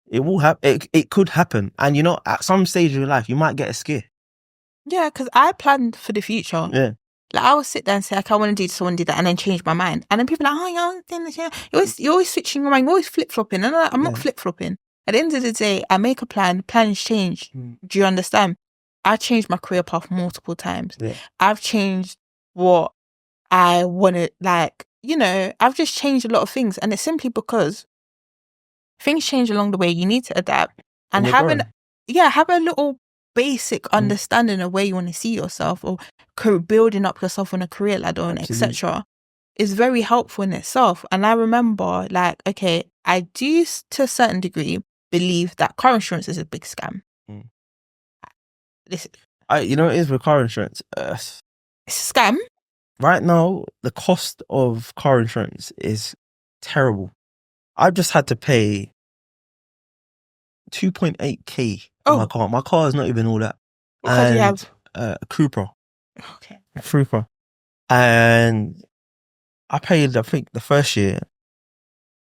it will happen. It could happen. And you know, at some stage of your life, you might get a scare. Yeah, because I planned for the future. Yeah. Like, I will sit there and say, like, I want to do this, I want to do that, and then change my mind. And then people are like, oh, you're always switching your mind, you're always flip-flopping. And I'm like, I'm not flip-flopping. At the end of the day, I make a plan, plans change. Do you understand? I changed my career path multiple times. Yeah. I've changed what I wanted, like, you know, I've just changed a lot of things. And it's simply because things change along the way. You need to adapt. And have a little basic understanding of where you want to see yourself, or building up yourself on a career ladder, and etc. is very helpful in itself. And I remember, like, okay, I do to a certain degree believe that car insurance is a big scam. Listen, you know, it is with car insurance. It's a scam. Right now, the cost of car insurance is terrible. I've just had to pay 2.8k for my car. My car is not even all that. What car do you have? A Cupra. Okay. A Cupra. And I paid, I think the first year,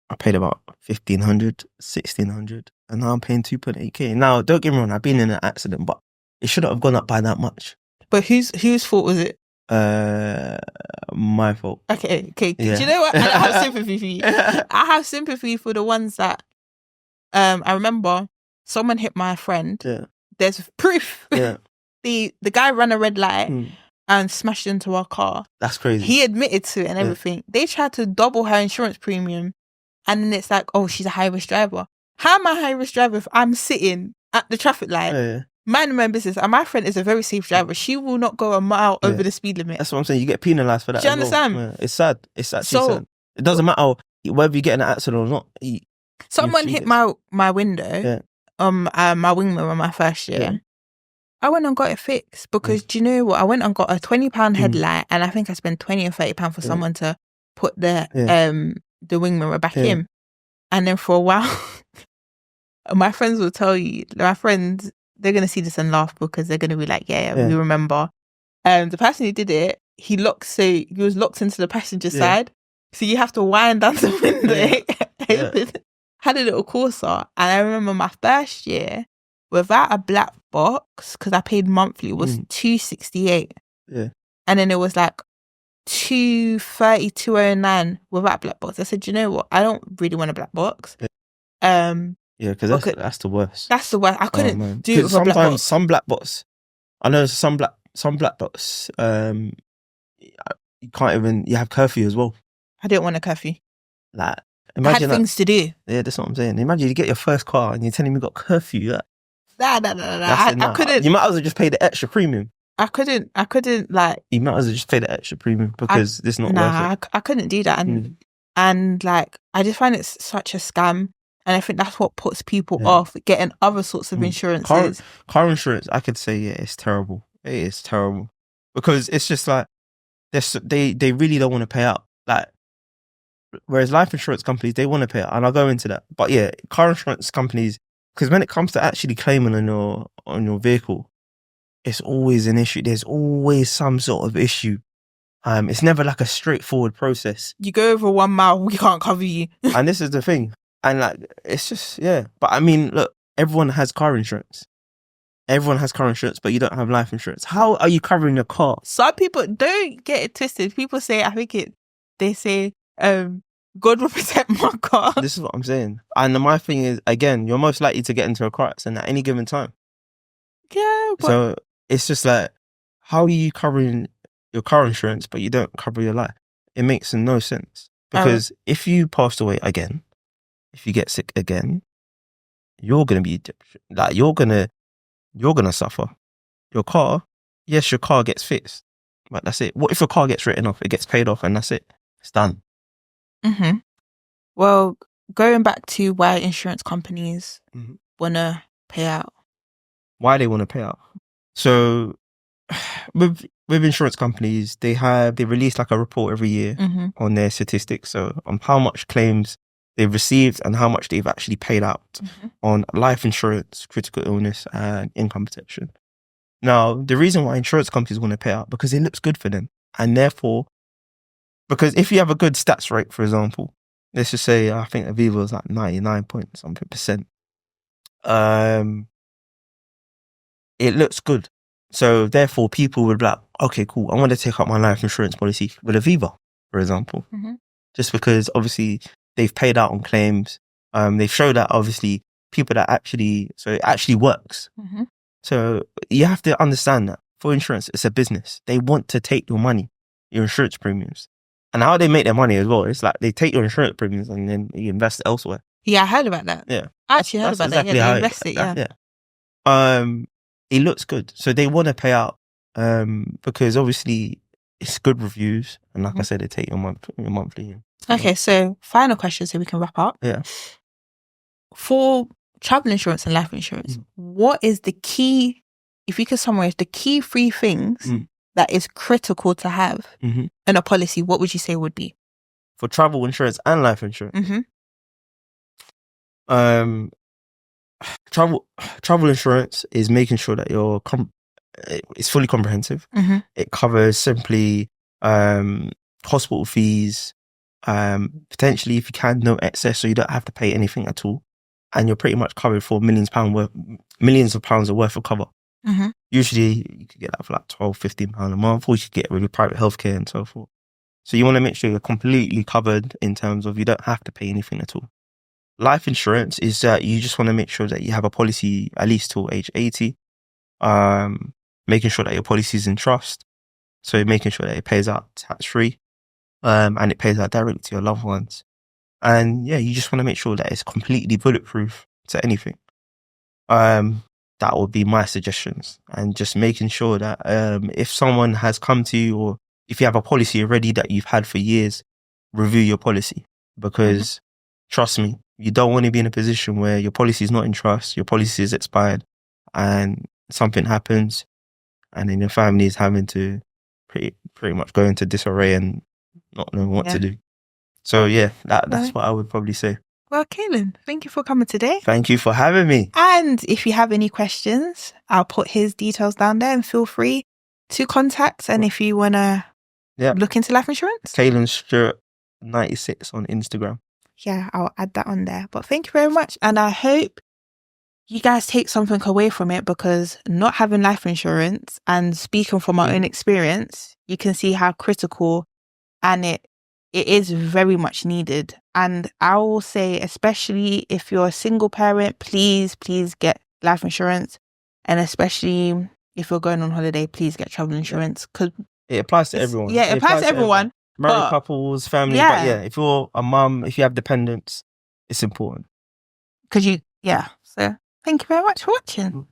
I paid about 1,500, 1,600, and now I'm paying 2.8k. Now, don't get me wrong, I've been in an accident, but it shouldn't have gone up by that much. But whose fault was it? My fault. Okay. Yeah. Do you know what? I have sympathy for you. I have sympathy for the ones that, I remember someone hit my friend. Yeah. There's proof. Yeah. The guy ran a red light and smashed into our car. That's crazy. He admitted to it and everything. Yeah. They tried to double her insurance premium, and then it's like, oh, she's a high-risk driver. How am I a high-risk driver if I'm sitting at the traffic light? Yeah. Minding my own business, and my friend is a very safe driver. She will not go a mile over the speed limit. That's what I'm saying. You get penalised for that. Do you understand? Yeah. It's sad. It's actually sad. It doesn't matter whether you get in an accident or not. Someone hit my window, my wing mirror my first year. Yeah. I went and got it fixed because do you know what? I went and got a £20 headlight, and I think I spent £20 or £30 for someone to put the wing mirror back in. And then for a while, my friends will tell you, they're going to see this and laugh because they're going to be like, yeah, we remember. The person who did it, he was locked into the passenger side. So you have to wind down the window. Had a little Corsa. And I remember my first year, without a black box, because I paid monthly, it was $268. Yeah. And then it was like $230, $209 without a black box. I said, you know what? I don't really want a black box. Yeah. Yeah, because that's the worst. That's the worst. I couldn't do it with a black box. Sometimes some black box, I know some black box, you can't even, you have curfew as well. I didn't want a curfew. Like, imagine I had things to do. Yeah, that's what I'm saying. Imagine you get your first car and you're telling me you got curfew. Nah. I couldn't. You might as well just pay the extra premium. I couldn't like. You might as well just pay the extra premium because it's not worth it. I couldn't do that. And like, I just find it such a scam. And I think that's what puts people off getting other sorts of insurances. Car insurance, I could say, it's terrible. It is terrible. Because it's just like, they really don't want to pay out. Like, whereas life insurance companies, they want to pay out. And I'll go into that. But yeah, car insurance companies, because when it comes to actually claiming on your vehicle, it's always an issue. There's always some sort of issue. It's never like a straightforward process. You go over 1 mile, we can't cover you. And this is the thing. And like, it's just, yeah. But I mean, look, everyone has car insurance. Everyone has car insurance, but you don't have life insurance. How are you covering your car? Some people, don't get it twisted. People say, they say, God will protect my car. This is what I'm saying. And my thing is, again, you're most likely to get into a car accident at any given time. Yeah. But So it's just like, how are you covering your car insurance, but you don't cover your life? It makes no sense. Because if you passed away again, if you get sick again, you're gonna be like you're gonna suffer. Your car, yes, your car gets fixed, but that's it. What if your car gets written off? It gets paid off, and that's it. It's done. Mm-hmm. Well, going back to why insurance companies Mhm. wanna pay out. Why they want to pay out? So with insurance companies, they release like a report every year Mm-hmm. on their statistics, so on how much claims they've received and how much they've actually paid out Mm-hmm. on life insurance, critical illness, and income protection. Now, the reason why insurance companies want to pay out, because it looks good for them, and therefore, because if you have a good stats rate, for example, let's just say I think Aviva was like 99 point something percent, it looks good. So therefore, people would be like, okay, cool, I want to take up my life insurance policy with Aviva, for example. Mm-hmm. Just because obviously they've paid out on claims. They've showed that obviously people that so it actually works. Mm-hmm. So you have to understand that for insurance, it's a business. They want to take your money, your insurance premiums. And how they make their money as well, it's like they take your insurance premiums and then you invest it elsewhere. Yeah, I heard about that. Yeah. I actually heard about exactly that. Yeah, how they invest it, yeah. It looks good. So they want to pay out because obviously it's good reviews. And like I said, they take your monthly. Okay, so final question so we can wrap up. Yeah. For travel insurance and life insurance, what is the key, if you could summarize the key 3 things that is critical to have in a policy, what would you say would be? For travel insurance and life insurance? Mm-hmm. Travel insurance is making sure that it's fully comprehensive. Mm-hmm. It covers simply hospital fees, potentially if you can, no excess, so you don't have to pay anything at all, and you're pretty much covered for millions of pounds worth of cover. Mm-hmm. Usually you could get that for like £12-15 a month, or you could get it with your private healthcare and so forth. So you want to make sure you're completely covered in terms of you don't have to pay anything at all. Life insurance is that you just want to make sure that you have a policy at least till age 80, making sure that your policy is in trust, so making sure that it pays out tax-free, and it pays out directly to your loved ones. And yeah, you just want to make sure that it's completely bulletproof to anything. That would be my suggestions. And just making sure that if someone has come to you, or if you have a policy already that you've had for years, review your policy. Because trust me, you don't want to be in a position where your policy is not in trust, your policy is expired, and something happens, and then your family is having to pretty much go into disarray and not know what to do. So yeah, that's what I would probably say. Well, Kaelan, thank you for coming today. Thank you for having me. And if you have any questions, I'll put his details down there and feel free to contact. And if you want to look into life insurance, Kaelan Stewart 96 on Instagram. Yeah, I'll add that on there. But thank you very much. And I hope you guys take something away from it, because not having life insurance, and speaking from our own experience, you can see how critical and it is very much needed. And I will say, especially if you're a single parent, please get life insurance. And especially if you're going on holiday, please get travel insurance, because it applies to everyone. Yeah, it applies to everyone. Married couples, family. Yeah. But yeah, if you're a mum, if you have dependents, it's important. So thank you very much for watching.